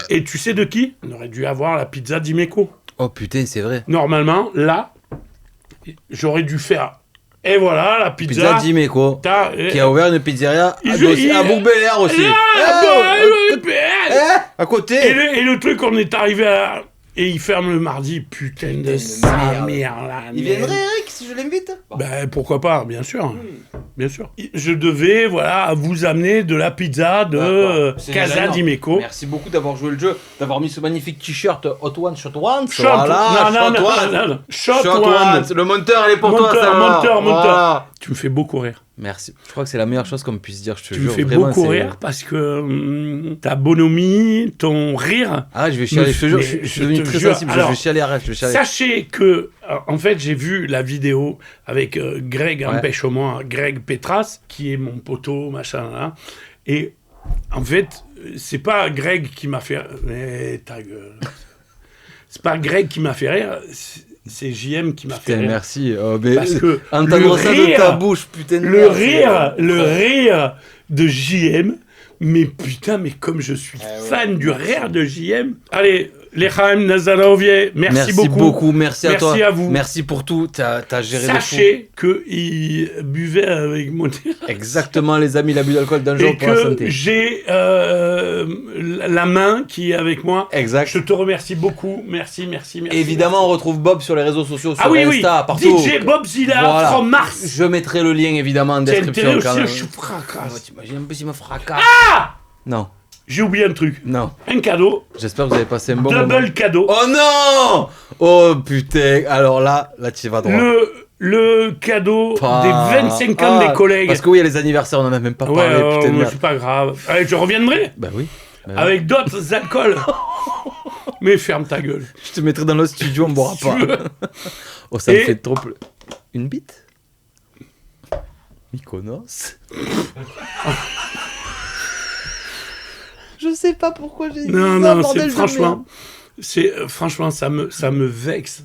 Et tu sais de qui? On aurait dû avoir la pizza d'Imeco. Oh putain, c'est vrai. Normalement, là, j'aurais dû faire... Et voilà, la Pizza pizza... Dimeco, qui a ouvert une pizzeria à Bouc-Béliard aussi. À côté. Et le truc, on est arrivé à... Et il ferme le mardi, putain de sa merde. Là, Il viendrait, Eric, si je l'invite? Ben, pourquoi pas, bien sûr. Bien sûr. Je devais, voilà, vous amener de la pizza de Casa Dimeco. Merci beaucoup d'avoir joué le jeu, d'avoir mis ce magnifique t-shirt Hot One Shot One. Shot, Voilà, non, Shot One. non. Shot Shot One. One. Le monteur, elle est pour toi, ça va. Monteur. Voilà. Tu me fais beaucoup rire. Merci. Je crois que c'est la meilleure chose qu'on me puisse dire, je te Tu jure. me fais vraiment, beaucoup c'est- rire parce que ta bonhomie, ton rire. Ah, je vais chialer, je te jure, Mais je suis je devenu te très jure. sensible, je Alors, vais chialer, arrête, je vais chialer. Sachez que, en fait, j'ai vu la vidéo avec Greg, empêche au moins, Greg Petras, qui est mon poteau, machin, là. Et en fait, c'est pas Greg qui m'a fait. Mais ta gueule. C'est pas Greg qui m'a fait rire, c'est JM qui m'a fait Putain, rire. merci. Oh, mais Parce que entendre ça de ta bouche, putain de merde, le rire de JM, mais putain, mais comme je suis fan du rire de JM. Allez, Lechaim Nazarovie, merci beaucoup. Merci à Merci toi. à vous. Merci pour tout, t'as géré le fou. Sachez qu'il buvait avec mon Exactement, les amis, l'abus d'alcool dangereux et pour la que santé. j'ai la main qui est avec moi. Exact. Je te remercie beaucoup. Merci. Évidemment, on retrouve Bob sur les réseaux sociaux, sur Ah oui, Insta, partout. DJ Bob Zilla Voilà. from Mars. Je mettrai le lien évidemment en Tiens, description. aussi, quand même. je fracasse. T'imagines un peu si me fracasse. Ah, Non, j'ai oublié un truc. non. Un cadeau. J'espère que vous avez passé un bon moment. Double cadeau. Oh non! Oh putain, alors là tu vas droit. Le cadeau Pas- des 25 ans Ah, des collègues. Parce que oui, il y a les anniversaires, on en a même pas Ouais, parlé, putain de mais merde. c'est pas grave. Allez, je reviendrai Bah oui. Bah oui. avec d'autres alcools. Mais ferme ta gueule. Je te mettrai dans le studio, on boira Si tu veux. pas. Oh, ça me Et- fait trop Une bite? Mykonos? Je sais pas pourquoi j'ai dit ça, Non, bordel c'est de franchement, franchement, ça me vexe.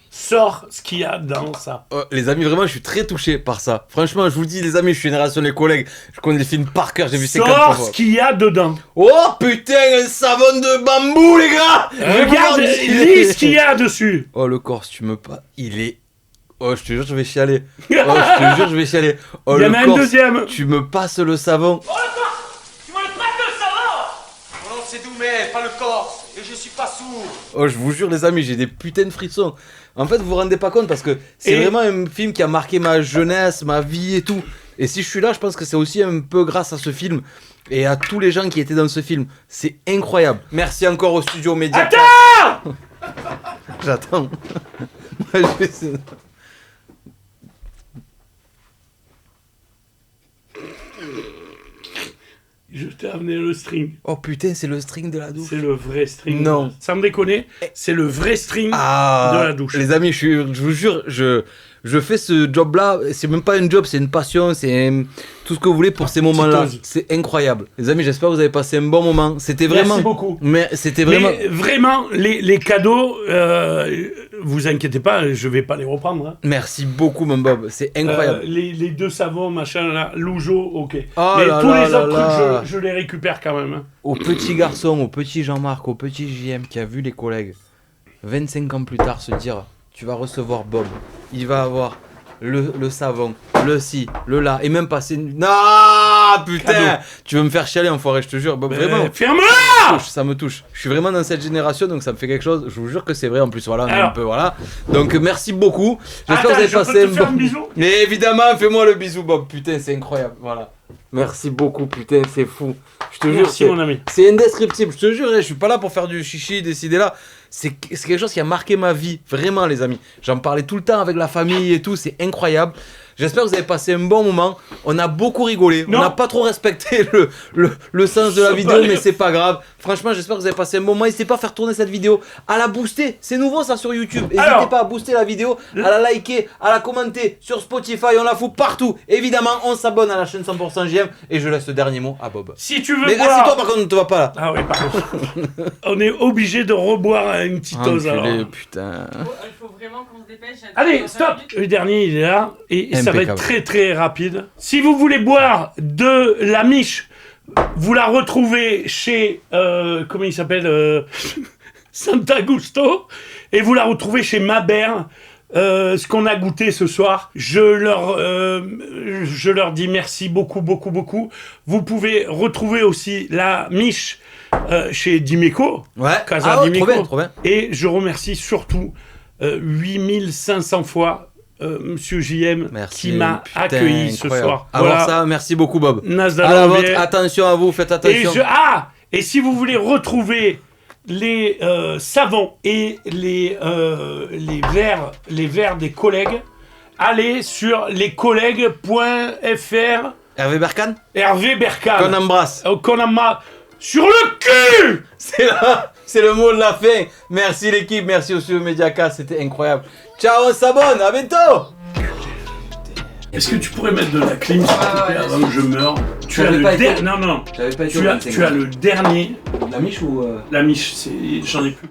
Sors ce qu'il y a dans ça. Oh, les amis, vraiment, je suis très touché par ça. Franchement, je vous le dis, les amis, je suis génération les collègues. Je connais les films par cœur, j'ai vu 50 Sors fois. ce qu'il y a dedans. Oh putain, un savon de bambou, les gars! Je vais Regarde, vous en dire. lis ce qu'il y a dessus. Oh, le corse, tu me pas. Il est. Oh, je te jure, je vais chialer. Oh, je te jure, je vais chialer. Oh, Il y le en a un corse, deuxième. Tu me passes le savon. Tu me le traites de savon. Non, c'est Doumé, pas le Corse. Et je suis pas sourd. Oh, je vous jure, les amis, j'ai des putains de frissons. En fait, vous vous rendez pas compte parce que c'est Et- vraiment un film qui a marqué ma jeunesse, ma vie et tout. Et si je suis là, je pense que c'est aussi un peu grâce à ce film et à tous les gens qui étaient dans ce film. C'est incroyable. Merci encore au studio Média. Attends. J'attends. Moi, je vais- Je t'ai amené le string. Oh putain, c'est le string de la douche. C'est le vrai string. Non. Sans me déconner, c'est le vrai string Ah, de la douche. Les amis, je vous jure, je fais ce job-là. C'est même pas un job, c'est une passion, c'est tout ce que vous voulez pour ces moments-là. Petite dose. C'est incroyable. Les amis, j'espère que vous avez passé un bon moment. C'était Merci vraiment. beaucoup. Mais c'était vraiment. Mais vraiment, les cadeaux, vous inquiétez pas, je vais pas les reprendre. Hein. Merci beaucoup, mon Bob. C'est incroyable. Les deux savons, machin, là, Loujo, ok. Oh mais là tous là les là autres là. trucs, je les récupère quand même. Hein. Au petit garçon, au petit Jean-Marc, au petit JM qui a vu les collègues 25 ans plus tard se dire tu vas recevoir Bob, il va avoir le savon, le ci, le là, et même passer. Non, putain, Cadeau. tu veux me faire chialer, enfoiré, je te jure, Bob, vraiment. Ferme-la. Ça me touche. Je suis vraiment dans cette génération, donc ça me fait quelque chose. Je vous jure que c'est vrai. En plus, voilà, on est Alors. un peu voilà. Donc merci beaucoup. J'espère que vous Attends, avez je peux passé te faire un bisou. Mais évidemment, fais-moi le bisou, Bob. Putain, c'est incroyable. Voilà. Merci beaucoup, putain, c'est fou. Je te jure, Merci mon ami. c'est indescriptible. Je te jure, je suis pas là pour faire du chichi, décider là. C'est quelque chose qui a marqué ma vie, vraiment, les amis. J'en parlais tout le temps avec la famille et tout. C'est incroyable. J'espère que vous avez passé un bon moment. On a beaucoup rigolé. Non. On n'a pas trop respecté le sens de la Ça vidéo, va aller. mais c'est pas grave. Franchement, j'espère que vous avez passé un bon moment. N'hésitez pas à faire tourner cette vidéo, à la booster. C'est nouveau ça sur YouTube. N'hésitez Alors. pas à booster la vidéo, à la liker, à la commenter sur Spotify. On la fout partout. Évidemment, on s'abonne à la chaîne 100% JM. Et je laisse le dernier mot à Bob. Si tu veux Mais boire... assieds-toi par contre, ne te va pas là. Ah oui, pardon. On est obligé de reboire une petite dose alors. Enculé, putain. Il faut vraiment qu'on se dépêche. Allez, stop. Le dernier, il est là. Et ça va être Impeccable. très très rapide. Si vous voulez boire de la miche, vous la retrouvez chez... comment il s'appelle Santa Gusto. Et vous la retrouvez chez Mabert. Ce qu'on a goûté ce soir, je leur dis merci beaucoup. Vous pouvez retrouver aussi la miche chez Dimeco. Ouais. Casa Ah ouais, Dimeco. trop bien, trop bien. Et je remercie surtout 8500 fois Monsieur JM Merci. qui m'a putain, accueilli ce incroyable. soir. Alors ça, merci beaucoup Bob. Nas À la d'Alembert. vôtre, attention à vous, faites Et attention. et si vous voulez retrouver les savons et les verres des collègues, allez sur lescollègues.fr. Hervé Berkan, Hervé Berkan. qu'on embrasse. Qu'on a sur le cul. C'est le mot de la fin. Merci l'équipe, merci aussi au Mediacast, c'était incroyable. Ciao, on s'abonne, à bientôt. Est-ce que tu pourrais mettre de la clim s'il te plaît avant que je meure? Tu as J'avais le pas été- dernier. Non. J'avais pas été Tu as le dernier. La miche ou La miche, j'en ai plus.